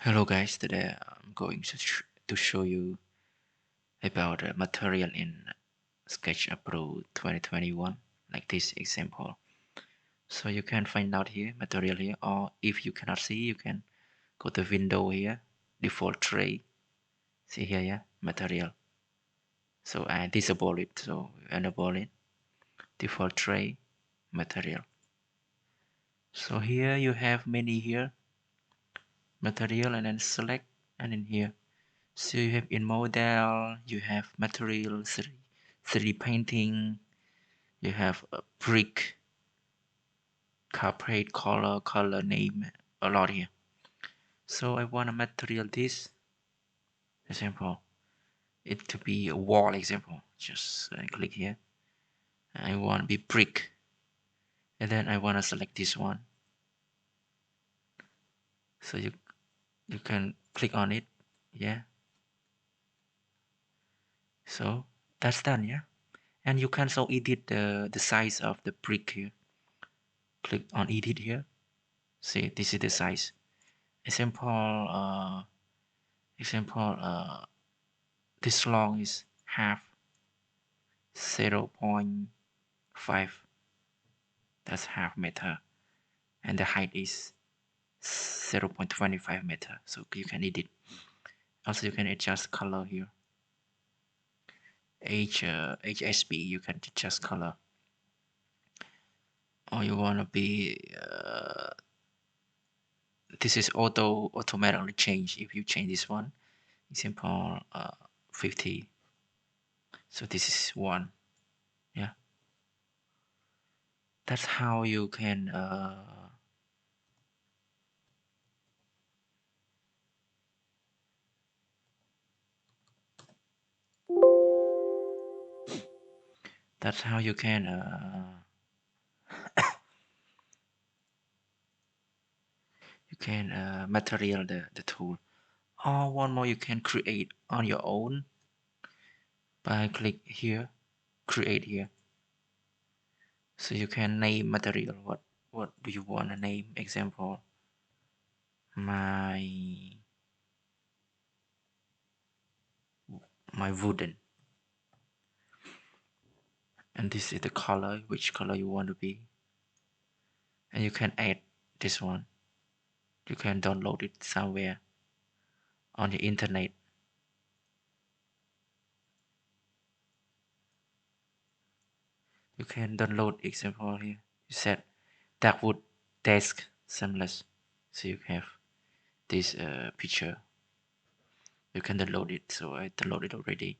Hello guys, today I'm going to show you about the material in SketchUp Pro 2021, like this example. So you can find out here, material here, or if you cannot see, you can go to window here, default tray. See here, yeah, material. So I disable it, so enable it, default tray, material. So here you have many here, material, and then select, and in here. So you have in model, you have material, 3D painting, you have a brick, carpet, color name, a lot here. So I want a material this example, it to be a wall example. Just click here. I want to be brick, and then I want to select this one. So you can click on it, yeah. So that's done, yeah. And you can also edit the size of the brick here. Click on edit here. See, this is the size. Example, this long is half 0.5. That's half meter, and the height is 0.25 meter. So you can edit. Also, you can adjust color here. HSB, you can adjust color. Or you want to be this is automatically change. If you change this one, example 50. So this is 1. Yeah, that's how you can that's how you can material the tool. Or one more, you can create on your own by click here, create here. So you can name material. What do you want to name? Example, my wooden. And this is the color, which color you want to be. And you can add this one. You can download it somewhere on the internet. You can download example here. You set dark wood desk seamless. So you have this picture. You can download it. So I downloaded already.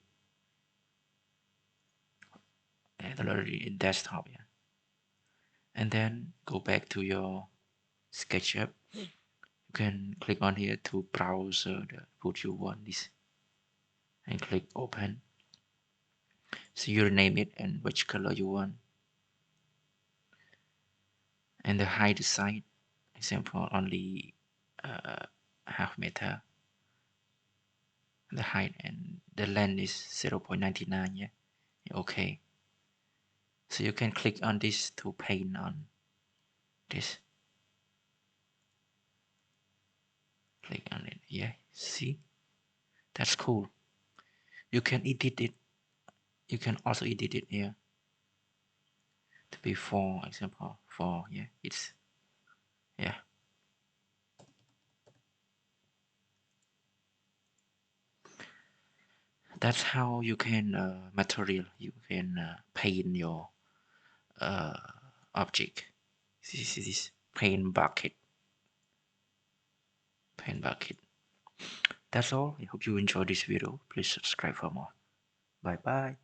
I downloaded it in desktop, yeah. And then go back to your SketchUp. You can click on here to browse the wood you want this, and click open. So you rename it and which color you want, and the height side, example only half meter. The height and the length is 0.99, yeah. Okay. So you can click on this to paint on this. Click on it, yeah. See, that's cool. You can edit it. You can also edit it here to be 4, example 4, yeah. It's, yeah. That's how you can material, you can paint your object. This paint bucket. That's all. I hope you enjoyed this video. Please subscribe for more. Bye bye.